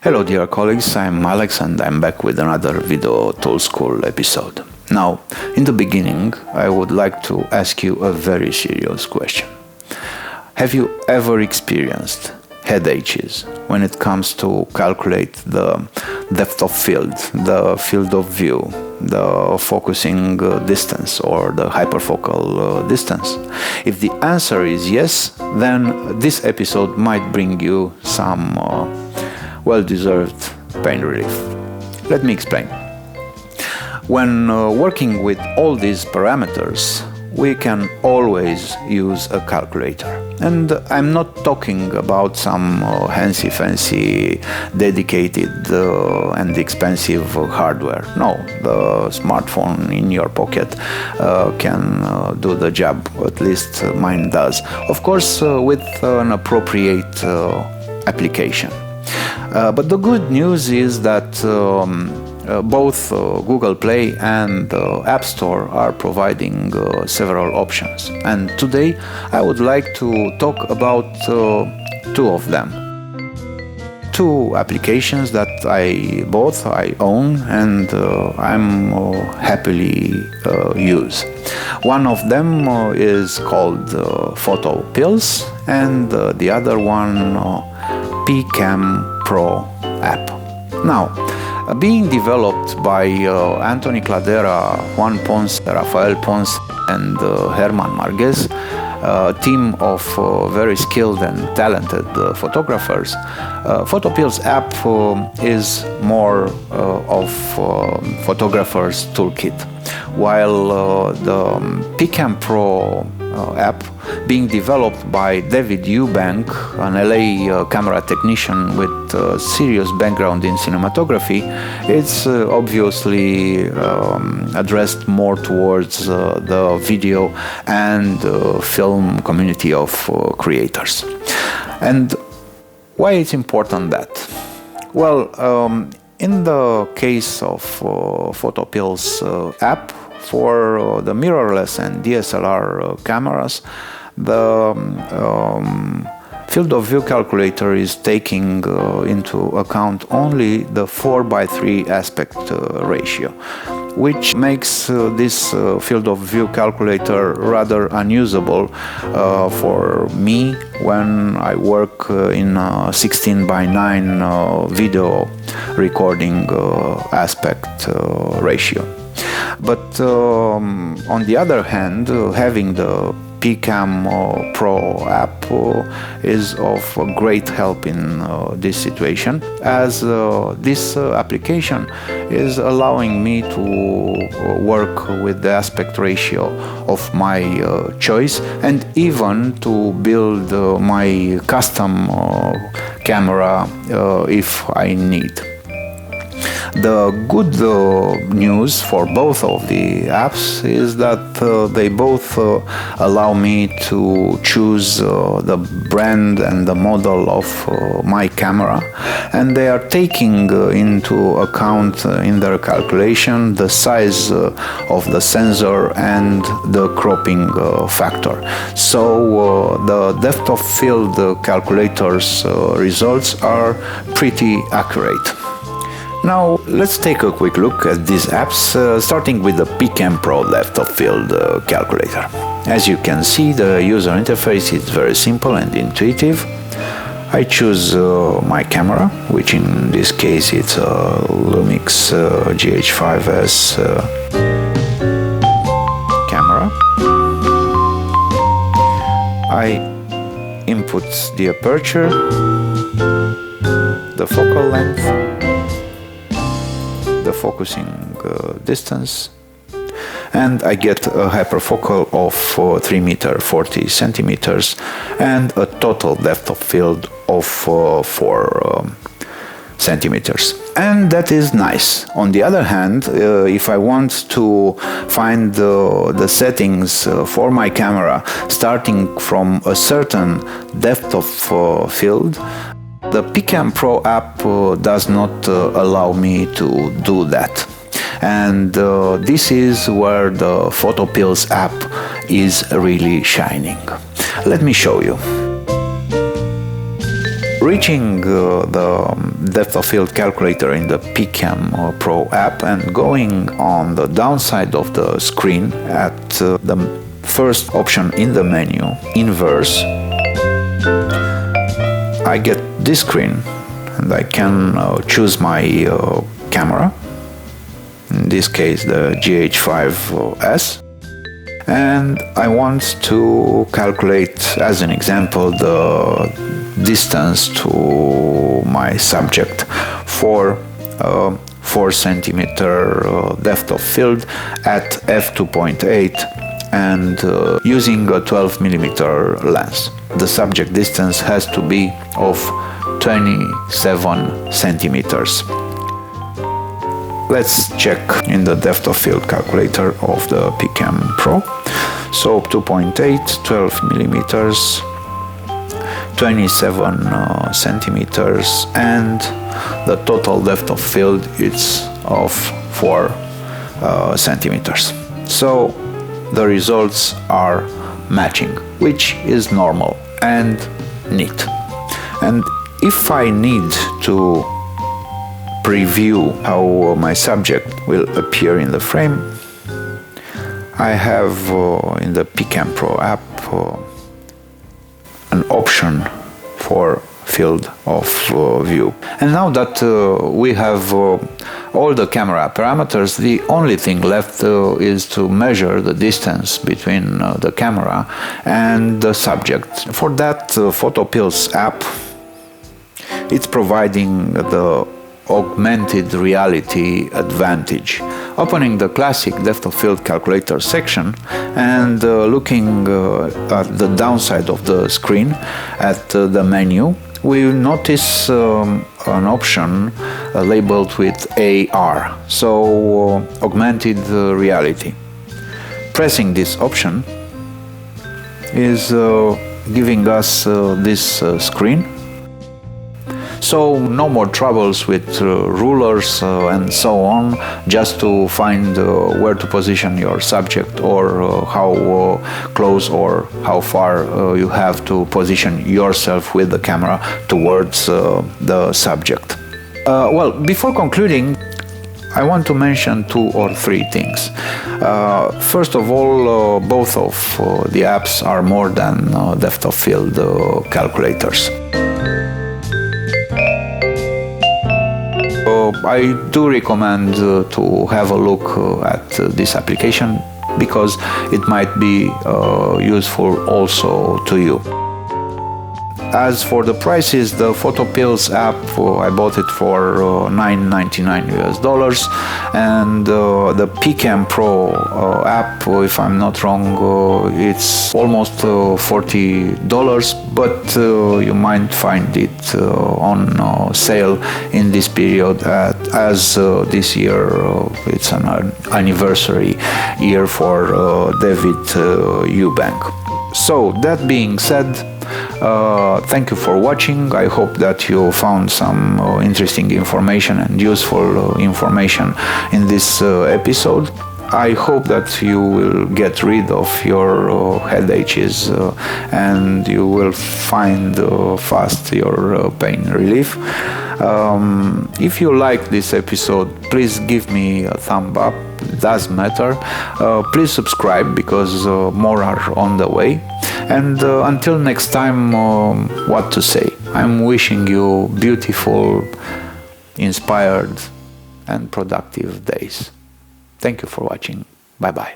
Hello dear colleagues, I'm Alex and I'm back with another Video Tool School episode. Now, in the beginning, I would like to ask you a very serious question. Have you ever experienced headaches when it comes to calculate the depth of field, the field of view, the focusing distance or the hyperfocal distance? If the answer is yes, then this episode might bring you some well-deserved pain relief. Let me explain. When working with all these parameters, we can always use a calculator. And I'm not talking about some fancy dedicated and expensive hardware. No, the smartphone in your pocket can do the job, at least mine does. Of course, with an appropriate application. But the good news is that both Google Play and App Store are providing several options. And today I would like to talk about two of them. Two applications that I own and I'm happily use. One of them is called PhotoPills and the other one pCAM Pro app. Now, being developed by Anthony Cladera, Juan Pons, Rafael Pons and Herman Marquez, a team of very skilled and talented photographers, PhotoPills app is more of photographer's toolkit, while the pCAM Pro app, being developed by David Eubank, an LA camera technician with a serious background in cinematography, it's obviously addressed more towards the video and film community of creators. And why it's important that? Well, in the case of PhotoPills app, for the mirrorless and DSLR cameras, the field of view calculator is taking into account only the 4:3 aspect ratio, which makes this field of view calculator rather unusable for me when I work in a 16:9 video recording aspect ratio. But on the other hand, having the pCAM Pro app is of great help in this situation, as this application is allowing me to work with the aspect ratio of my choice and even to build my custom camera if I need. The good news for both of the apps is that they both allow me to choose the brand and the model of my camera, and they are taking into account in their calculation the size of the sensor and the cropping factor. So the depth of field calculator's results are pretty accurate. Now, let's take a quick look at these apps, starting with the pCAM Pro depth of field calculator. As you can see, the user interface is very simple and intuitive. I choose my camera, which in this case it's a Lumix GH5S camera. I input the aperture, the focal length, the focusing distance, and I get a hyperfocal of 3 meter 40 centimeters and a total depth of field of 4 centimeters. And that is nice. On the other hand, if I want to find the settings for my camera starting from a certain depth of field, the pCAM Pro app does not allow me to do that. And this is where the PhotoPills app is really shining. Let me show you. Reaching the depth of field calculator in the pCAM Pro app and going on the downside of the screen at the first option in the menu, inverse, I get this screen and I can choose my camera, in this case the GH5S, and I want to calculate, as an example, the distance to my subject for 4 centimeter depth of field at f2.8 and using a 12 millimeter lens. The subject distance has to be of 27 centimeters. Let's check in the depth of field calculator of the pCAM Pro. So 2.8, 12 millimeters, 27 centimeters, and the total depth of field is of 4 centimeters. So the results are matching, which is normal and neat. And if I need to preview how my subject will appear in the frame, I have in the pCAM Pro app an option for field of view. And now that we have all the camera parameters, the only thing left is to measure the distance between the camera and the subject. For that, PhotoPills app, it's providing the augmented reality advantage. Opening the classic depth of field calculator section and looking at the downside of the screen at the menu, we notice an option labeled with AR, so augmented reality. Pressing this option is giving us this screen. So no more troubles with rulers and so on, just to find where to position your subject or how close or how far you have to position yourself with the camera towards the subject. Well, before concluding, I want to mention 2 or 3 things. First of all, both of the apps are more than depth of field calculators. I do recommend to have a look at this application because it might be useful also to you. As for the prices, the PhotoPills app, I bought it for $9.99 and the pCAM Pro app, if I'm not wrong, it's almost $40, but you might find it on sale in this period as this year it's an anniversary year for David Eubank. So that being said, thank you for watching. I hope that you found some interesting information and useful information in this episode. I hope that you will get rid of your headaches and you will find fast your pain relief. If you like this episode, please give me a thumb up. It does matter. Please subscribe because more are on the way. And until next time, what to say? I'm wishing you beautiful, inspired, and productive days. Thank you for watching. Bye-bye.